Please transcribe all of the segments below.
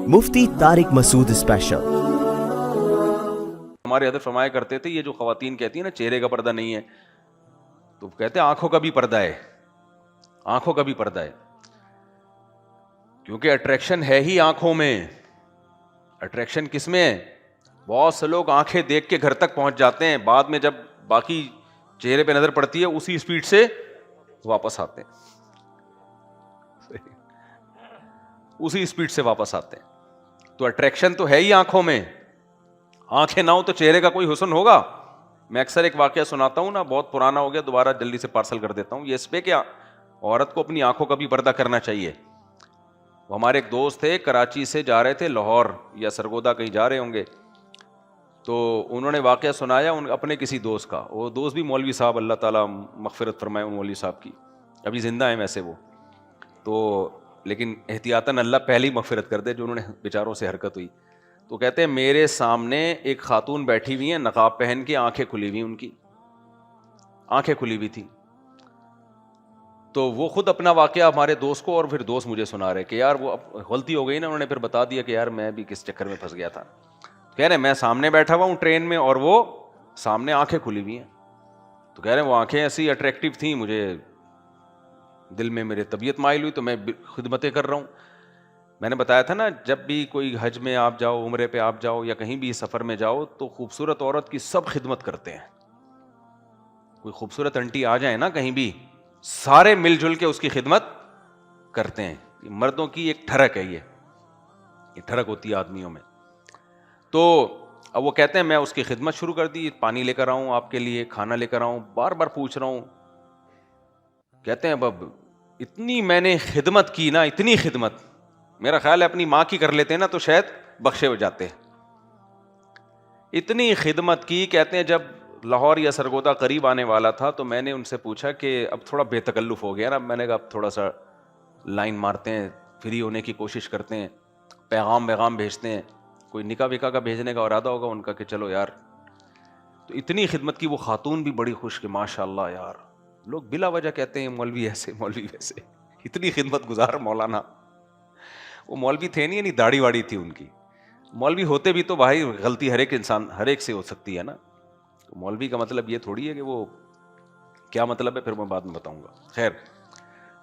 مفتی طارق مسعود special. ہمارے حضرت فرمایا کرتے تھے یہ جو خواتین کہتی ہیں نا چہرے کا پردہ نہیں ہے، تو کہتے ہیں آنکھوں کا بھی پردہ ہے، آنکھوں کا بھی پردہ ہے، کیونکہ اٹریکشن ہے ہی آنکھوں میں۔ اٹریکشن کس میں ہے؟ بہت سے لوگ آنکھیں دیکھ کے گھر تک پہنچ جاتے ہیں، بعد میں جب باقی چہرے پہ نظر پڑتی ہے اسی اسپیڈ سے واپس آتے ہیں، اسی اسپیڈ سے واپس آتے ہیں۔ تو اٹریکشن تو ہے ہی آنکھوں میں، آنکھیں نہ ہو تو چہرے کا کوئی حسن ہوگا؟ میں اکثر ایک واقعہ سناتا ہوں نا، بہت پرانا ہو گیا، دوبارہ جلدی سے پارسل کر دیتا ہوں، یہ اس پہ کہ عورت کو اپنی آنکھوں کا بھی پردہ کرنا چاہیے۔ وہ ہمارے ایک دوست تھے، کراچی سے جا رہے تھے لاہور یا سرگودا کہیں جا رہے ہوں گے، تو انہوں نے واقعہ سنایا اپنے کسی دوست کا، وہ دوست بھی مولوی صاحب، اللہ تعالیٰ مغفرت فرمائے ان مولوی صاحب کی، ابھی زندہ ہیں ویسے وہ تو، لیکن احتیاطاً اللہ پہلے ہی مغفرت کر دے جو انہوں نے بیچاروں سے حرکت ہوئی۔ تو کہتے ہیں میرے سامنے ایک خاتون بیٹھی ہوئی ہیں نقاب پہن کے، آنکھیں کھلی ہوئی، ان کی آنکھیں کھلی ہوئی تھی۔ تو وہ خود اپنا واقعہ ہمارے دوست کو، اور پھر دوست مجھے سنا رہے کہ یار وہ غلطی ہو گئی نا، انہوں نے پھر بتا دیا کہ یار میں بھی کس چکر میں پھنس گیا تھا۔ کہہ رہے میں سامنے بیٹھا ہوا ہوں ٹرین میں اور وہ سامنے آنکھیں کھلی ہوئی ہیں، تو کہہ رہے ہیں وہ آنکھیں ایسی اٹریکٹیو تھیں، مجھے دل میں میرے طبیعت مائل ہوئی، تو میں خدمتیں کر رہا ہوں۔ میں نے بتایا تھا نا، جب بھی کوئی حج میں آپ جاؤ، عمرے پہ آپ جاؤ، یا کہیں بھی سفر میں جاؤ، تو خوبصورت عورت کی سب خدمت کرتے ہیں۔ کوئی خوبصورت انٹی آ جائے نا کہیں بھی، سارے مل جل کے اس کی خدمت کرتے ہیں۔ یہ مردوں کی ایک ٹھڑک ہے، یہ ٹھڑک ہوتی ہے آدمیوں میں۔ تو اب وہ کہتے ہیں میں اس کی خدمت شروع کر دی، پانی لے کر آؤں آپ کے لیے، کھانا لے کر آؤں، بار بار پوچھ رہا ہوں۔ کہتے ہیں اب اتنی میں نے خدمت کی نا، اتنی خدمت، میرا خیال ہے اپنی ماں کی کر لیتے نا تو شاید بخشے ہو جاتے۔ اتنی خدمت کی، کہتے ہیں جب لاہور یا سرگودا قریب آنے والا تھا تو میں نے ان سے پوچھا کہ اب تھوڑا بے تکلف ہو گیا نا، میں نے کہا اب تھوڑا سا لائن مارتے ہیں، فری ہونے کی کوشش کرتے ہیں، پیغام بھیجتے ہیں، کوئی نکاح وکاح کا بھیجنے کا ارادہ ہوگا ان کا کہ چلو یار۔ تو اتنی خدمت کی، وہ خاتون بھی بڑی خوش کہ ماشاء اللہ یار، لوگ بلا وجہ کہتے ہیں مولوی ایسے مولوی ویسے، اتنی خدمت گزار مولانا۔ وہ مولوی تھے نہیں، یعنی داڑھی واڑی تھی ان کی، مولوی ہوتے بھی تو بھائی غلطی ہر ایک انسان، ہر ایک سے ہو سکتی ہے نا، تو مولوی کا مطلب یہ تھوڑی ہے کہ وہ کیا مطلب ہے، پھر میں بعد میں بتاؤں گا۔ خیر،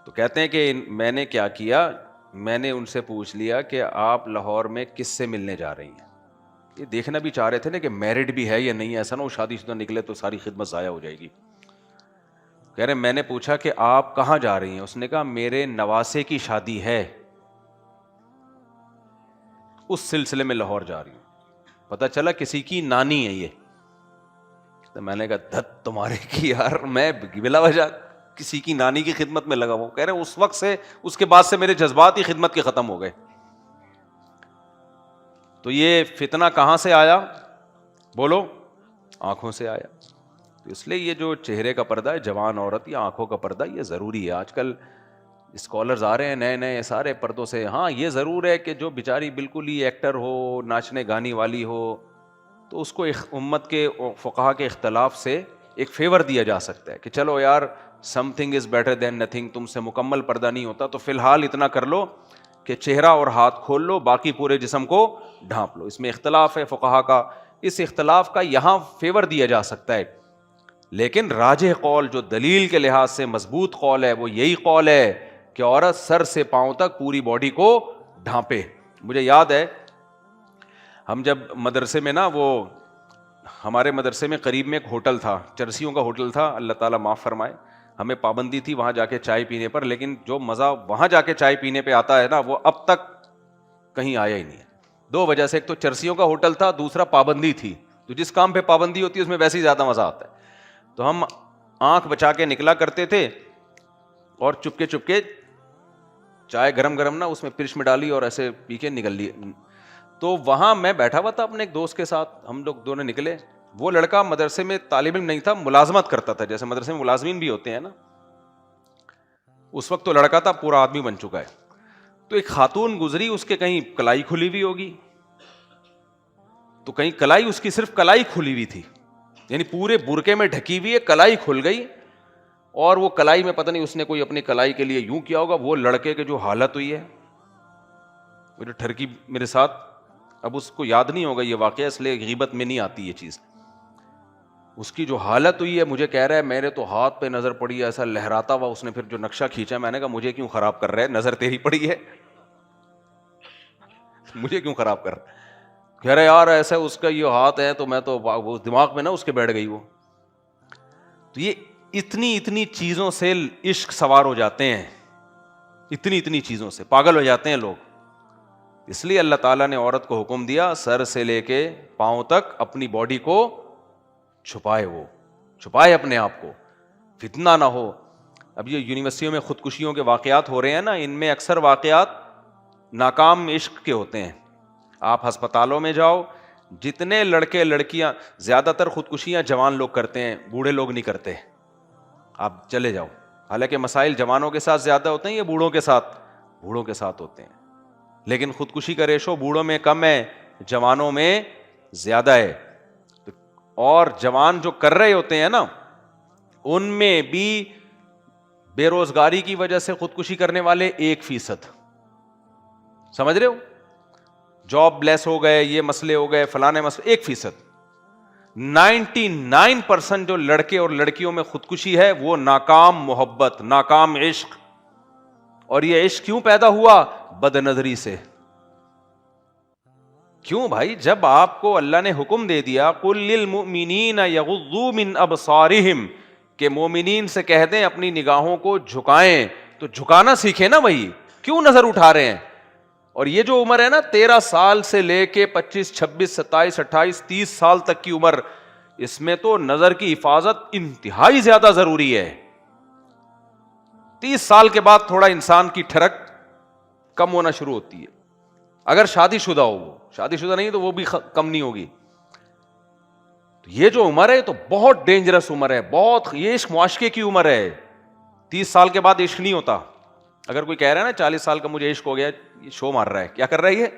تو کہتے ہیں کہ میں نے کیا کیا، میں نے ان سے پوچھ لیا کہ آپ لاہور میں کس سے ملنے جا رہی ہیں؟ یہ دیکھنا بھی چاہ رہے تھے نا کہ میرڈ بھی ہے یا نہیں، ایسا نہ وہ شادی شدہ نکلے تو ساری خدمت ضائع ہو جائے گی۔ کہہ رہے میں نے پوچھا کہ آپ کہاں جا رہی ہیں؟ اس نے کہا میرے نواسے کی شادی ہے، اس سلسلے میں لاہور جا رہی ہوں۔ پتہ چلا کسی کی نانی ہے یہ۔ تو میں نے کہا دھت تمہارے کی یار، میں بلا وجہ کسی کی نانی کی خدمت میں لگا ہوں۔ کہہ رہے اس وقت سے، اس کے بعد سے میرے جذبات ہی خدمت کے ختم ہو گئے۔ تو یہ فتنہ کہاں سے آیا؟ بولو، آنکھوں سے آیا۔ تو اس لیے یہ جو چہرے کا پردہ ہے، جوان عورت یا آنکھوں کا پردہ، یہ ضروری ہے۔ آج کل اسکالرز آ رہے ہیں نئے نئے سارے پردوں سے۔ ہاں یہ ضرور ہے کہ جو بیچاری بالکل ہی ایکٹر ہو، ناچنے گانے والی ہو، تو اس کو امت کے فقہا کے اختلاف سے ایک فیور دیا جا سکتا ہے کہ چلو یار some thing is better than nothing, تم سے مکمل پردہ نہیں ہوتا تو فی الحال اتنا کر لو کہ چہرہ اور ہاتھ کھول لو، باقی پورے جسم کو ڈھانپ لو۔ اس میں اختلاف ہے فقہا کا، اس اختلاف کا یہاں فیور دیا جا سکتا ہے، لیکن راجح قول جو دلیل کے لحاظ سے مضبوط قول ہے وہ یہی قول ہے کہ عورت سر سے پاؤں تک پوری باڈی کو ڈھانپے۔ مجھے یاد ہے ہم جب مدرسے میں نا، وہ ہمارے مدرسے میں قریب میں ایک ہوٹل تھا، چرسیوں کا ہوٹل تھا، اللہ تعالیٰ معاف فرمائے، ہمیں پابندی تھی وہاں جا کے چائے پینے پر، لیکن جو مزہ وہاں جا کے چائے پینے پہ آتا ہے نا، وہ اب تک کہیں آیا ہی نہیں ہے۔ دو وجہ سے، ایک تو چرسیوں کا ہوٹل تھا، دوسرا پابندی تھی، تو جس کام پہ پابندی ہوتی ہے اس میں ویسے ہی زیادہ مزہ آتا ہے۔ تو ہم آنکھ بچا کے نکلا کرتے تھے اور چپکے چپکے چائے گرم گرم نا اس میں پرش میں ڈالی اور ایسے پی کے نکل لی۔ تو وہاں میں بیٹھا ہوا تھا اپنے ایک دوست کے ساتھ، ہم لوگ دونوں نکلے۔ وہ لڑکا مدرسے میں طالب علم نہیں تھا، ملازمت کرتا تھا، جیسے مدرسے میں ملازمین بھی ہوتے ہیں نا، اس وقت تو لڑکا تھا، پورا آدمی بن چکا ہے۔ تو ایک خاتون گزری، اس کے کہیں کلائی کھلی ہوئی ہوگی، تو کہیں کلائی، اس کی صرف کلائی کھلی ہوئی تھی، یعنی پورے برقعے میں ڈھکی ہوئی ہے، کلائی کھل گئی، اور وہ کلائی میں پتہ نہیں اس نے کوئی اپنی کلائی کے لیے یوں کیا ہوگا، وہ لڑکے کے جو حالت ہوئی ہے، وہ جو ٹھرکی میرے ساتھ، اب اس کو یاد نہیں ہوگا یہ واقعہ، اس لیے غیبت میں نہیں آتی یہ چیز. اس کی جو حالت ہوئی ہے، مجھے کہہ رہا ہے میرے تو ہاتھ پہ نظر پڑی ایسا لہراتا ہوا. اس نے پھر جو نقشہ کھینچا، میں نے کہا مجھے کیوں خراب کر رہا ہے، نظر تیری پڑی ہے مجھے کیوں خراب کر رہا ہے. کہہ رہا یار ایسا اس کا یہ ہاتھ ہے، تو میں تو وہ دماغ میں نا اس کے بیٹھ گئی وہ. تو یہ اتنی چیزوں سے عشق سوار ہو جاتے ہیں، اتنی چیزوں سے پاگل ہو جاتے ہیں لوگ. اس لیے اللہ تعالیٰ نے عورت کو حکم دیا سر سے لے کے پاؤں تک اپنی باڈی کو چھپائے، وہ چھپائے اپنے آپ کو، فتنہ نہ ہو. اب یہ یونیورسٹیوں میں خودکشیوں کے واقعات ہو رہے ہیں نا، ان میں اکثر واقعات ناکام عشق کے ہوتے ہیں. آپ ہسپتالوں میں جاؤ، جتنے لڑکے لڑکیاں، زیادہ تر خودکشیاں جوان لوگ کرتے ہیں، بوڑھے لوگ نہیں کرتے. آپ چلے جاؤ، حالانکہ مسائل جوانوں کے ساتھ زیادہ ہوتے ہیں یا بوڑھوں کے ساتھ ہوتے ہیں، لیکن خودکشی کا ریشو بوڑھوں میں کم ہے، جوانوں میں زیادہ ہے. اور جوان جو کر رہے ہوتے ہیں نا، ان میں بھی بے روزگاری کی وجہ سے خودکشی کرنے والے 1%. سمجھ رہے ہو؟ جاب لیس ہو گئے، یہ مسئلے ہو گئے، فلانے مسئلے، 1%. 99% جو لڑکے اور لڑکیوں میں خودکشی ہے وہ ناکام محبت، ناکام عشق. اور یہ عشق کیوں پیدا ہوا؟ بد نظری سے. کیوں بھائی؟ جب آپ کو اللہ نے حکم دے دیا قُل لِّلْمُؤْمِنِينَ يَغُضُّوا مِنْ أَبْصَارِهِمْ کہ مومنین سے کہہ دیں اپنی نگاہوں کو جھکائیں، تو جھکانا سیکھیں نا بھائی. کیوں نظر اٹھا رہے ہیں؟ اور یہ جو عمر ہے نا 13 سال سے لے کے 25 26 27 28 30 سال تک کی عمر، اس میں تو نظر کی حفاظت انتہائی زیادہ ضروری ہے. 30 سال کے بعد تھوڑا انسان کی ٹھڑک کم ہونا شروع ہوتی ہے، اگر شادی شدہ ہو. وہ شادی شدہ نہیں تو وہ بھی کم نہیں ہوگی. تو یہ جو عمر ہے تو بہت ڈینجرس عمر ہے، بہت، یہ عشق معاشقے کی عمر ہے. 30 سال کے بعد عشق نہیں ہوتا. اگر کوئی کہہ رہا ہے نا 40 سال کا مجھے عشق ہو گیا، یہ شو مار رہا ہے. کیا کر رہا ہے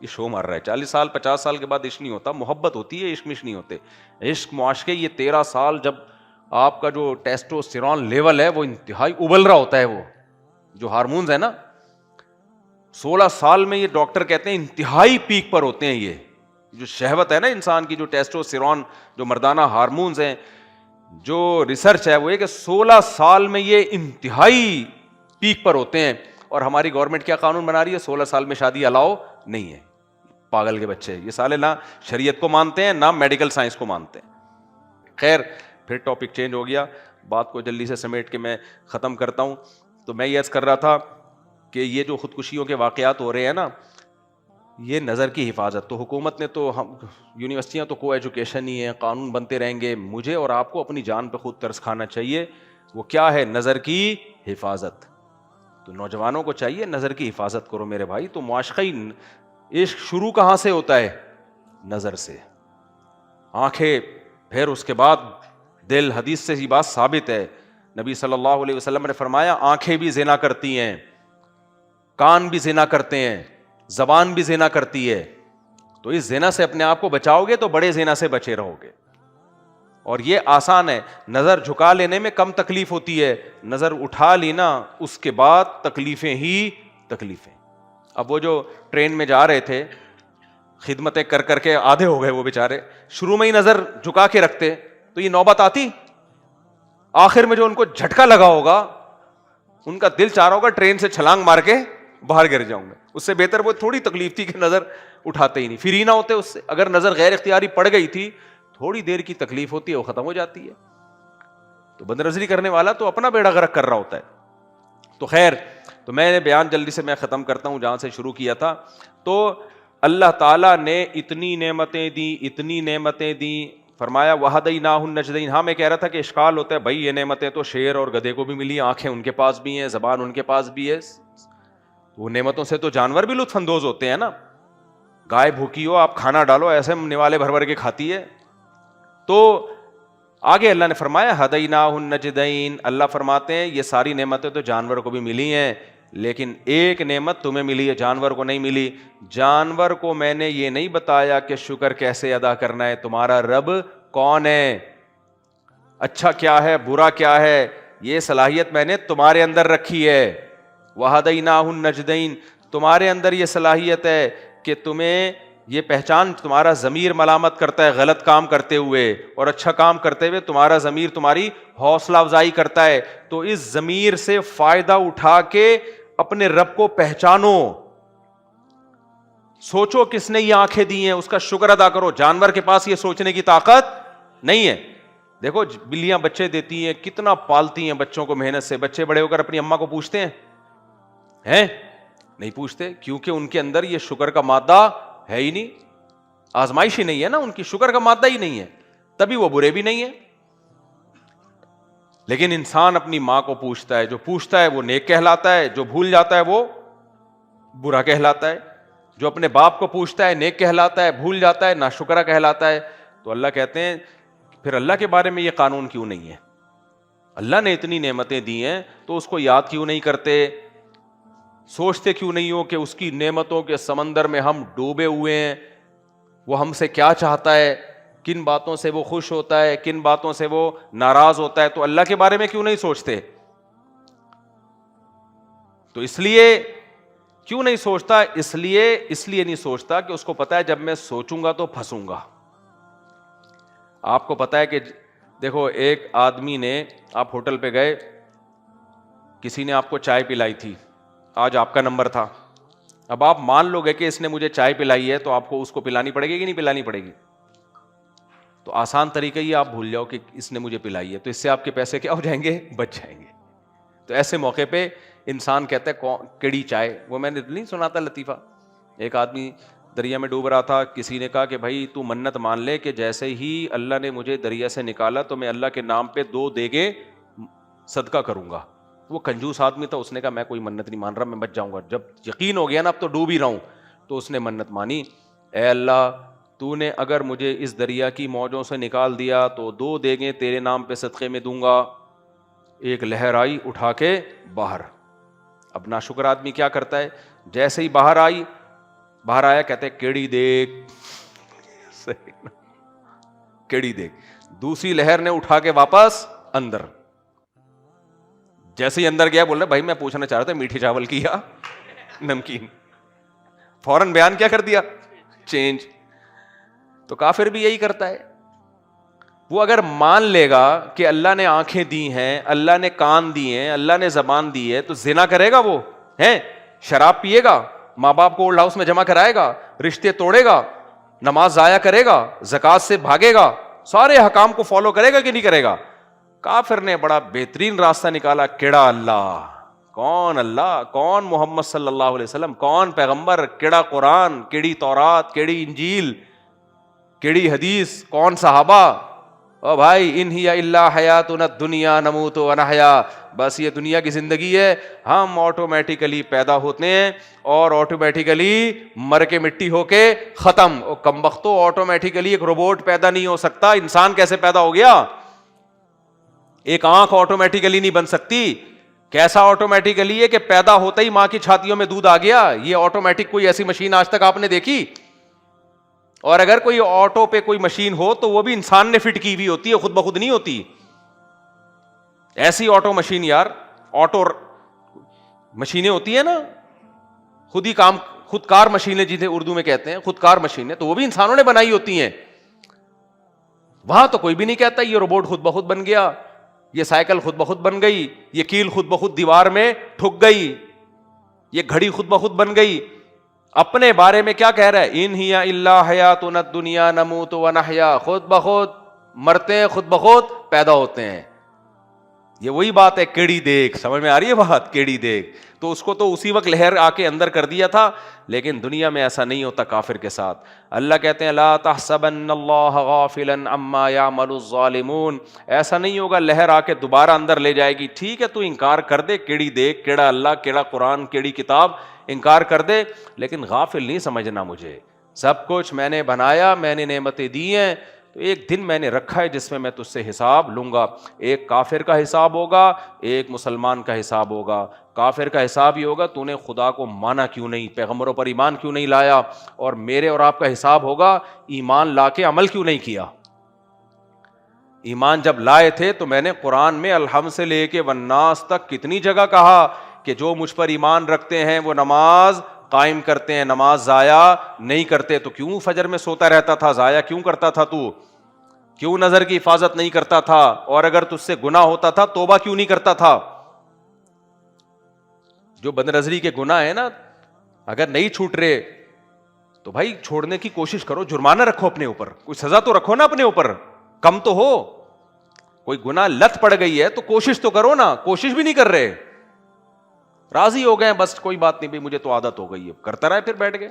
یہ شو مار رہا ہے. 40 سال 50 سال کے بعد عشق نہیں ہوتا، محبت ہوتی ہے، عشق نہیں ہوتے. عشق معاشقے یہ 13 سال جب آپ کا جو ٹیسٹوسٹیرون لیول ہے وہ انتہائی ابل رہا ہوتا ہے، وہ جو ہارمونز ہے نا 16 سال میں یہ ڈاکٹر کہتے ہیں انتہائی پیک پر ہوتے ہیں. یہ جو شہوت ہے نا انسان کی، جو ٹیسٹوسٹیرون جو مردانہ ہارمونز ہیں، جو ریسرچ ہے وہ یہ کہ 16 سال میں یہ انتہائی پیک پر ہوتے ہیں. اور ہماری گورنمنٹ کیا قانون بنا رہی ہے؟ 16 سال میں شادی الاؤ نہیں ہے. پاگل کے بچے یہ سالے نہ شریعت کو مانتے ہیں نہ میڈیکل سائنس کو مانتے ہیں. خیر پھر ٹاپک چینج ہو گیا، بات کو جلدی سے سمیٹ کے میں ختم کرتا ہوں. تو میں یہ عرض کر رہا تھا کہ یہ جو خودکشیوں کے واقعات ہو رہے ہیں نا، یہ نظر کی حفاظت. تو حکومت نے تو، ہم یونیورسٹیاں تو کو ایجوکیشن ہی ہیں، قانون بنتے رہیں گے. مجھے اور آپ کو اپنی جان پہ خود ترس کھانا چاہیے. وہ کیا ہے؟ نظر کی حفاظت. تو نوجوانوں کو چاہیے نظر کی حفاظت کرو میرے بھائی. تو معاشقی عشق شروع کہاں سے ہوتا ہے؟ نظر سے. آنکھیں، پھر اس کے بعد دل. حدیث سے یہ بات ثابت ہے. نبی صلی اللہ علیہ وسلم نے فرمایا آنکھیں بھی زنا کرتی ہیں، کان بھی زنا کرتے ہیں، زبان بھی زنا کرتی ہے. تو اس زنا سے اپنے آپ کو بچاؤ گے تو بڑے زنا سے بچے رہو گے. اور یہ آسان ہے، نظر جھکا لینے میں کم تکلیف ہوتی ہے، نظر اٹھا لینا اس کے بعد تکلیفیں ہی تکلیفیں. اب وہ جو ٹرین میں جا رہے تھے، خدمتیں کر کر کے آدھے ہو گئے وہ بیچارے، شروع میں ہی نظر جھکا کے رکھتے تو یہ نوبت آتی. آخر میں جو ان کو جھٹکا لگا ہوگا، ان کا دل چاہ رہا ہوگا ٹرین سے چھلانگ مار کے باہر گر جاؤں گا. اس سے بہتر وہ تھوڑی تکلیف تھی کہ نظر اٹھاتے ہی نہیں، فری نہ ہوتے اس سے. اگر نظر غیر اختیاری پڑ گئی تھی، تھوڑی دیر کی تکلیف ہوتی ہے، وہ ختم ہو جاتی ہے. تو بد نظری کرنے والا تو اپنا بیڑا غرق کر رہا ہوتا ہے. تو خیر، تو میں نے بیان جلدی سے میں ختم کرتا ہوں جہاں سے شروع کیا تھا. تو اللہ تعالیٰ نے اتنی نعمتیں دی، اتنی نعمتیں دی. فرمایا وَهَدَيْنَاهُ النَّجْدَيْنِ. ہاں میں کہہ رہا تھا کہ اشکال ہوتا ہے بھائی، یہ نعمتیں تو شیر اور گدھے کو بھی ملی، آنکھیں ان کے پاس بھی ہیں، زبان ان کے پاس بھی ہے. وہ نعمتوں سے تو جانور بھی لطف اندوز ہوتے ہیں نا. گائے بھوکی ہو، آپ کھانا ڈالو، ایسے نوالے بھر بھر کے کھاتی ہے. تو آگے اللہ نے فرمایا ہدیناہ النجدین. اللہ فرماتے ہیں یہ ساری نعمتیں تو جانور کو بھی ملی ہیں، لیکن ایک نعمت تمہیں ملی ہے، جانور کو نہیں ملی. جانور کو میں نے یہ نہیں بتایا کہ شکر کیسے ادا کرنا ہے، تمہارا رب کون ہے، اچھا کیا ہے، برا کیا ہے، یہ صلاحیت میں نے تمہارے اندر رکھی ہے. وہدیناہ النجدین. تمہارے اندر یہ صلاحیت ہے کہ تمہیں یہ پہچان, تمہارا ضمیر ملامت کرتا ہے غلط کام کرتے ہوئے, اور اچھا کام کرتے ہوئے تمہارا ضمیر تمہاری حوصلہ افزائی کرتا ہے. تو اس ضمیر سے فائدہ اٹھا کے اپنے رب کو پہچانو. سوچو کس نے یہ آنکھیں دی ہیں, اس کا شکر ادا کرو. جانور کے پاس یہ سوچنے کی طاقت نہیں ہے. دیکھو بلیاں بچے دیتی ہیں, کتنا پالتی ہیں بچوں کو محنت سے. بچے بڑے ہو کر اپنی اماں کو پوچھتے ہیں نہیں پوچھتے, کیونکہ ان کے اندر یہ شکر کا مادہ ہے ہی نہیں, آزمائش ہی نہیں ہے نا ان کی, شکر کا مادہ ہی نہیں ہے, تبھی وہ برے بھی نہیں ہیں. لیکن انسان اپنی ماں کو پوچھتا ہے, جو پوچھتا ہے وہ نیک کہلاتا ہے, جو بھول جاتا ہے وہ برا کہلاتا ہے. جو اپنے باپ کو پوچھتا ہے نیک کہلاتا ہے, بھول جاتا ہے ناشکرا کہلاتا ہے. تو اللہ کہتے ہیں پھر اللہ کے بارے میں یہ قانون کیوں نہیں ہے؟ اللہ نے اتنی نعمتیں دی ہیں تو اس کو یاد کیوں نہیں کرتے؟ سوچتے کیوں نہیں ہو کہ اس کی نعمتوں کے سمندر میں ہم ڈوبے ہوئے ہیں, وہ ہم سے کیا چاہتا ہے, کن باتوں سے وہ خوش ہوتا ہے, کن باتوں سے وہ ناراض ہوتا ہے. تو اللہ کے بارے میں کیوں نہیں سوچتے؟ تو اس لیے کیوں نہیں سوچتا؟ اس لیے نہیں سوچتا کہ اس کو پتا ہے جب میں سوچوں گا تو پھنسوں گا. آپ کو پتا ہے کہ دیکھو ایک آدمی نے, آپ ہوٹل پہ گئے, کسی نے آپ کو چائے پلائی تھی, آج آپ کا نمبر تھا, اب آپ مان لو گے کہ اس نے مجھے چائے پلائی ہے, تو آپ کو اس کو پلانی پڑے گی کہ نہیں پلانی پڑے گی؟ تو آسان طریقہ یہ آپ بھول جاؤ کہ اس نے مجھے پلائی ہے, تو اس سے آپ کے پیسے کیا ہو جائیں گے؟ بچ جائیں گے. تو ایسے موقع پہ انسان کہتا ہے کیڑی چائے. وہ میں نے نہیں سنا تھا لطیفہ, ایک آدمی دریا میں ڈوب رہا تھا, کسی نے کہا کہ بھائی تو منت مان لے کہ جیسے ہی اللہ نے مجھے دریا سے نکالا تو میں اللہ کے نام پہ 2 دیگیں صدقہ کروں گا. وہ کنجوس آدمی تھا, اس نے کہا میں کوئی منت نہیں مان رہا, میں بچ جاؤں گا. جب یقین ہو گیا نا اب تو ڈوب ہی رہا ہوں, تو اس نے منت مانی, اے اللہ تو نے اگر مجھے اس دریا کی موجوں سے نکال دیا تو 2 دیگیں تیرے نام پہ صدقے میں دوں گا. ایک لہر آئی اٹھا کے باہر. اب ناشکر آدمی کیا کرتا ہے, جیسے ہی باہر آیا کہتے کیڑی دیکھ, کیڑی دیکھ. دوسری لہر نے اٹھا کے واپس اندر. جیسے ہی اندر گیا بول رہا بھائی میں پوچھنا چاہ رہا تھا میٹھے چاول کی یا نمکین, فوراً بیان کیا کر دیا, چینج. تو کافر بھی یہی کرتا ہے. وہ اگر مان لے گا کہ اللہ نے آنکھیں دی ہیں, اللہ نے کان دیے ہیں, اللہ نے زبان دی ہے, تو زنا کرے گا, وہ ہے شراب پیے گا, ماں باپ کو اولڈ ہاؤس میں جمع کرائے گا, رشتے توڑے گا, نماز ضائع کرے گا, زکوٰۃ سے بھاگے گا, سارے حکام کو فالو کرے گا کہ نہیں کرے گا؟ کافر نے بڑا بہترین راستہ نکالا, کیڑا اللہ. کون اللہ؟ کون محمد صلی اللہ علیہ وسلم؟ کون پیغمبر؟ کیڑا قرآن؟ کیڑی تورات؟ کیڑی انجیل؟ کیڑی حدیث؟ کون صحابہ؟ او بھائی ان ہی الا حیاتنا الدنیا نموت و نحیا, بس یہ دنیا کی زندگی ہے, ہم آٹومیٹیکلی پیدا ہوتے ہیں اور آٹومیٹیکلی مر کے مٹی ہو کے ختم. او کمبختو, آٹومیٹیکلی ایک روبوٹ پیدا نہیں ہو سکتا. انسان کیسے پیدا ہو گیا؟ ایک آنکھ آٹومیٹیکلی نہیں بن سکتی. کیسا آٹومیٹیکلی ہے کہ پیدا ہوتا ہی ماں کی چھاتیوں میں دودھ آ گیا. یہ آٹومیٹک کوئی ایسی مشین آج تک آپ نے دیکھی؟ اور اگر کوئی آٹو پہ کوئی مشین ہو تو وہ بھی انسان نے فٹ کی ہوئی ہوتی ہے, خود بخود نہیں ہوتی. ایسی آٹو مشین یار, آٹو مشینیں ہوتی ہیں نا, خود ہی کام, خودکار مشینیں جنہیں اردو میں کہتے ہیں, خودکار مشینیں, تو وہ بھی انسانوں نے بنائی ہوتی ہیں. وہاں تو کوئی بھی نہیں کہتا یہ روبوٹ خود بخود بن گیا, یہ سائیکل خود بخود بن گئی, یہ کیل خود بخود دیوار میں ٹھک گئی, یہ گھڑی خود بخود بن گئی. اپنے بارے میں کیا کہہ رہا ہے؟ ان ہی الا حیاتنا الدنیا نموت و نحیا, خود بخود مرتے ہیں, خود بخود پیدا ہوتے ہیں. یہ وہی بات ہے, کیڑی دیکھ. سمجھ میں آ رہی ہے بات؟ کیڑی دیکھ. تو اس کو تو اسی وقت لہر آ کے اندر کر دیا تھا, لیکن دنیا میں ایسا نہیں ہوتا کافر کے ساتھ. اللہ کہتے ہیں لا تحسبن اللہ غافلا عما یعمل الظالمون, ایسا نہیں ہوگا لہر آ کے دوبارہ اندر لے جائے گی. ٹھیک ہے تو انکار کر دے, کیڑی دیکھ, کیڑا اللہ, کیڑا قرآن, کیڑی کتاب, انکار کر دے, لیکن غافل نہیں سمجھنا مجھے. سب کچھ میں نے بنایا, میں نے نعمتیں دی ہیں, تو ایک دن میں نے رکھا ہے جس میں میں تجھ سے حساب لوں گا. ایک کافر کا حساب ہوگا, ایک مسلمان کا حساب ہوگا. کافر کا حساب یہ ہوگا تو نے خدا کو مانا کیوں نہیں, پیغمبروں پر ایمان کیوں نہیں لایا, اور میرے اور آپ کا حساب ہوگا ایمان لا کے عمل کیوں نہیں کیا. ایمان جب لائے تھے تو میں نے قرآن میں الحمد سے لے کے والناس تک کتنی جگہ کہا کہ جو مجھ پر ایمان رکھتے ہیں وہ نماز قائم کرتے ہیں, نماز ضائع نہیں کرتے. تو کیوں فجر میں سوتا رہتا تھا, ضائع کیوں کرتا تھا تو, کیوں نظر کی حفاظت نہیں کرتا تھا, اور اگر تجھ سے گناہ ہوتا تھا توبہ کیوں نہیں کرتا تھا؟ جو بد نظری کے گناہ ہے نا, اگر نہیں چھوٹ رہے تو بھائی چھوڑنے کی کوشش کرو, جرمانہ رکھو اپنے اوپر, کوئی سزا تو رکھو نا اپنے اوپر, کم تو ہو. کوئی گناہ لت پڑ گئی ہے تو کوشش تو کرو نا, کوشش بھی نہیں کر رہے, راضی ہو گئے بس کوئی بات نہیں بھائی مجھے تو عادت ہو گئی ہے, کرتا رہے پھر بیٹھ گئے.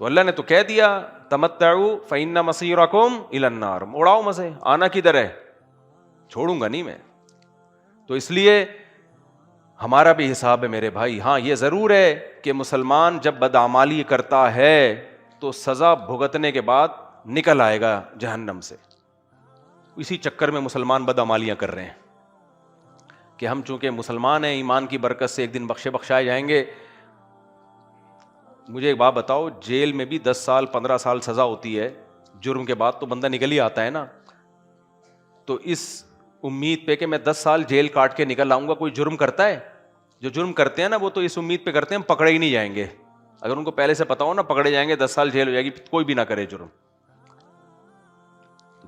تو اللہ نے تو کہہ دیا تمتعوا فإن مصيركم إلى النار, اڑاؤ مزے, آنا کدھر ہے, چھوڑوں گا نہیں میں. تو اس لیے ہمارا بھی حساب ہے میرے بھائی. ہاں یہ ضرور ہے کہ مسلمان جب بدعمالی کرتا ہے تو سزا بھگتنے کے بعد نکل آئے گا جہنم سے. اسی چکر میں مسلمان بدعمالیاں کر رہے ہیں کہ ہم چونکہ مسلمان ہیں, ایمان کی برکت سے ایک دن بخشائے جائیں گے. مجھے ایک بات بتاؤ, جیل میں بھی 10 سال 15 سال سزا ہوتی ہے, جرم کے بعد تو بندہ نکل ہی آتا ہے نا. تو اس امید پہ کہ میں 10 سال جیل کاٹ کے نکل آؤں گا, کوئی جرم کرتا ہے؟ جو جرم کرتے ہیں نا وہ تو اس امید پہ کرتے ہیں ہم پکڑے ہی نہیں جائیں گے. اگر ان کو پہلے سے پتا ہو نا پکڑے جائیں گے 10 سال جیل ہو جائے گی, کوئی بھی نہ کرے جرم.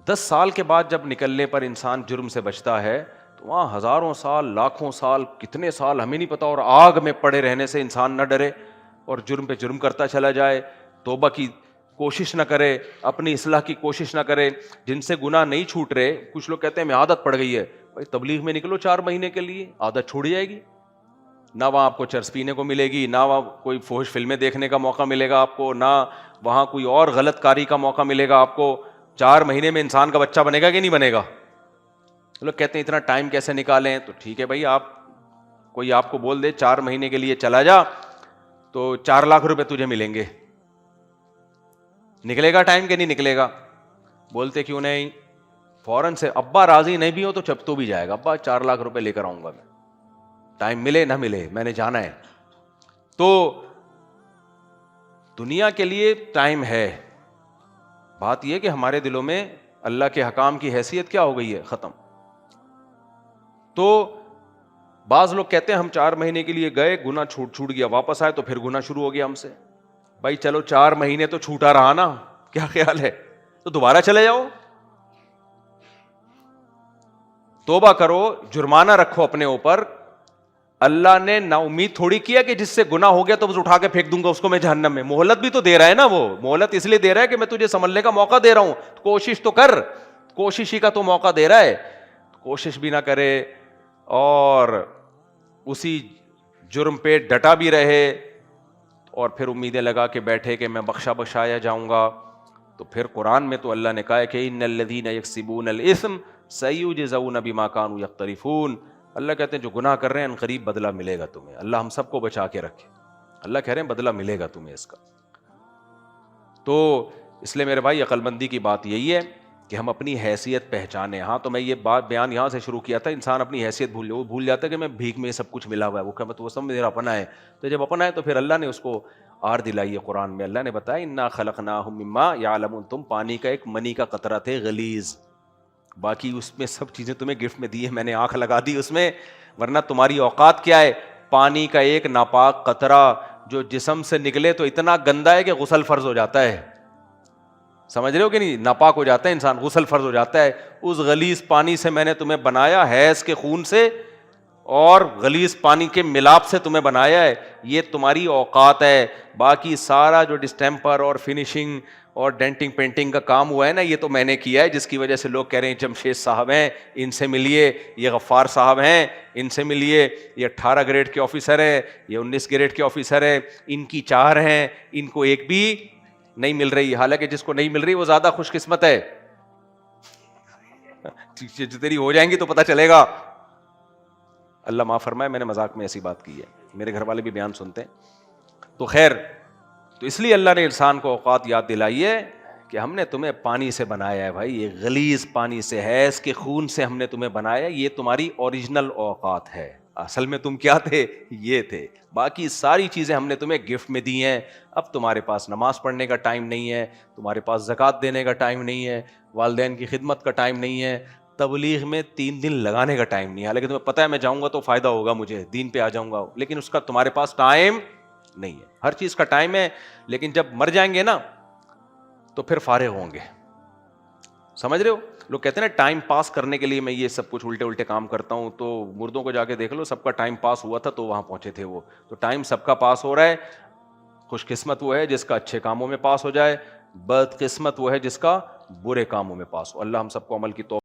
10 سال کے بعد جب نکلنے پر انسان جرم سے بچتا ہے تو وہاں ہزاروں سال, لاکھوں سال, کتنے سال ہمیں نہیں پتا, اور آگ میں پڑے رہنے سے انسان نہ ڈرے اور جرم پہ جرم کرتا چلا جائے, توبہ کی کوشش نہ کرے, اپنی اصلاح کی کوشش نہ کرے. جن سے گناہ نہیں چھوٹ رہے, کچھ لوگ کہتے ہیں میں عادت پڑ گئی ہے, بھائی تبلیغ میں نکلو 4 مہینے کے لیے, عادت چھوٹ جائے گی. نہ وہاں آپ کو چرس پینے کو ملے گی, نہ وہاں کوئی فحش فلمیں دیکھنے کا موقع ملے گا آپ کو, نہ وہاں کوئی اور غلط کاری کا موقع ملے گا آپ کو. 4 مہینے میں انسان کا بچہ بنے گا کہ نہیں بنے گا؟ لوگ کہتے ہیں اتنا ٹائم کیسے نکالیں, تو ٹھیک ہے بھائی, آپ کوئی آپ کو بول دے 4 مہینے کے لیے چلا جا تو 4 لاکھ روپے تجھے ملیں گے, نکلے گا ٹائم کہ نہیں نکلے گا؟ بولتے کیوں نہیں, فوراً سے ابا راضی نہیں بھی ہو تو چپ تو بھی جائے گا, ابا 4 لاکھ روپے لے کر آؤں گا میں, ٹائم ملے نہ ملے میں نے جانا ہے. تو دنیا کے لیے ٹائم ہے, بات یہ کہ ہمارے دلوں میں اللہ کے حکام کی حیثیت کیا ہو گئی ہے, ختم. تو بعض لوگ کہتے ہیں ہم 4 مہینے کے لیے گئے, گناہ چھوٹ گیا, واپس آئے تو پھر گناہ شروع ہو گیا ہم سے. بھائی چلو 4 مہینے تو چھوٹا رہا نا, کیا خیال ہے, تو دوبارہ چلے جاؤ, توبہ کرو, جرمانہ رکھو اپنے اوپر. اللہ نے نا امید تھوڑی کیا کہ جس سے گناہ ہو گیا تو بس اٹھا کے پھینک دوں گا اس کو میں جہنم میں. مہلت بھی تو دے رہا ہے نا, وہ مہلت اس لیے دے رہا ہے کہ میں تجھے سنبھلنے کا موقع دے رہا ہوں, کوشش تو کر, کوشش ہی کا تو موقع دے رہا ہے. کوشش بھی نہ کرے اور اسی جرم پہ ڈٹا بھی رہے اور پھر امیدیں لگا کے بیٹھے کہ میں بخشایا جاؤں گا. تو پھر قرآن میں تو اللہ نے کہا ہے کہ ان الذین یکسبون الاثم سیجزون بما کانوا یقترفون. اللہ کہتے ہیں جو گناہ کر رہے ہیں ان قریب بدلہ ملے گا تمہیں. اللہ ہم سب کو بچا کے رکھے, اللہ کہہ رہے ہیں بدلہ ملے گا تمہیں اس کا. تو اس لیے میرے بھائی عقل مندی کی بات یہی ہے کہ ہم اپنی حیثیت پہچانیں. ہاں تو میں یہ بات بیان یہاں سے شروع کیا تھا, انسان اپنی حیثیت بھول جاتا ہے کہ میں بھیک میں سب کچھ ملا ہوا ہے, وہ کہ تو وہ سب میرا اپنا ہے. تو جب اپنا ہے تو پھر اللہ نے اس کو آر دلائی ہے. قرآن میں اللہ نے بتایا انا خلقناہم مما یعلمون, تم پانی کا ایک منی کا قطرہ تھے غلیظ, باقی اس میں سب چیزیں تمہیں گفٹ میں دی ہے, میں نے آنکھ لگا دی اس میں, ورنہ تمہاری اوقات کیا ہے, پانی کا ایک ناپاک قطرہ جو جسم سے نکلے تو اتنا گندا ہے کہ غسل فرض ہو جاتا ہے. سمجھ رہے ہو کہ نہیں, ناپاک ہو جاتا ہے انسان, غسل فرض ہو جاتا ہے. اس غلیظ پانی سے میں نے تمہیں بنایا, حیض کے خون سے اور غلیظ پانی کے ملاپ سے تمہیں بنایا ہے. یہ تمہاری اوقات ہے, باقی سارا جو ڈسٹیمپر اور فنیشنگ اور ڈینٹنگ پینٹنگ کا کام ہوا ہے نا, یہ تو میں نے کیا ہے, جس کی وجہ سے لوگ کہہ رہے ہیں جمشید صاحب ہیں ان سے ملیے, یہ غفار صاحب ہیں ان سے ملیے, یہ 18 گریڈ کے آفیسر ہیں, یہ 19 گریڈ کے آفیسر ہیں, ان کی 4 ہیں, ان کو ایک بھی نہیں مل رہی. حالانکہ جس کو نہیں مل رہی وہ زیادہ خوش قسمت ہے, تیری ہو جائیں گی تو پتہ چلے گا. اللہ معاف فرمائے, میں نے مذاق میں ایسی بات کی ہے, میرے گھر والے بھی بیان سنتے ہیں. تو خیر, تو اس لیے اللہ نے انسان کو اوقات یاد دلائی ہے کہ ہم نے تمہیں پانی سے بنایا ہے بھائی, یہ غلیظ پانی سے, حیض کے خون سے ہم نے تمہیں بنایا, یہ تمہاری اوریجنل اوقات ہے. اصل میں تم کیا تھے, یہ تھے. باقی ساری چیزیں ہم نے تمہیں گفٹ میں دی ہیں. اب تمہارے پاس نماز پڑھنے کا ٹائم نہیں ہے, تمہارے پاس زکوٰۃ دینے کا ٹائم نہیں ہے, والدین کی خدمت کا ٹائم نہیں ہے, تبلیغ میں 3 دن لگانے کا ٹائم نہیں ہے. حالانکہ تمہیں پتہ ہے میں جاؤں گا تو فائدہ ہوگا مجھے, دین پہ آ جاؤں گا, لیکن اس کا تمہارے پاس ٹائم نہیں ہے. ہر چیز کا ٹائم ہے, لیکن جب مر جائیں گے نا تو پھر فارغ ہوں گے. سمجھ رہے ہو؟ لوگ کہتے ہیں نا ٹائم پاس کرنے کے لیے میں یہ سب کچھ الٹے الٹے کام کرتا ہوں, تو مردوں کو جا کے دیکھ لو, سب کا ٹائم پاس ہوا تھا تو وہاں پہنچے تھے وہ. تو ٹائم سب کا پاس ہو رہا ہے. خوش قسمت وہ ہے جس کا اچھے کاموں میں پاس ہو جائے, بد قسمت وہ ہے جس کا برے کاموں میں پاس ہو. اللہ ہم سب کو عمل کی توفیق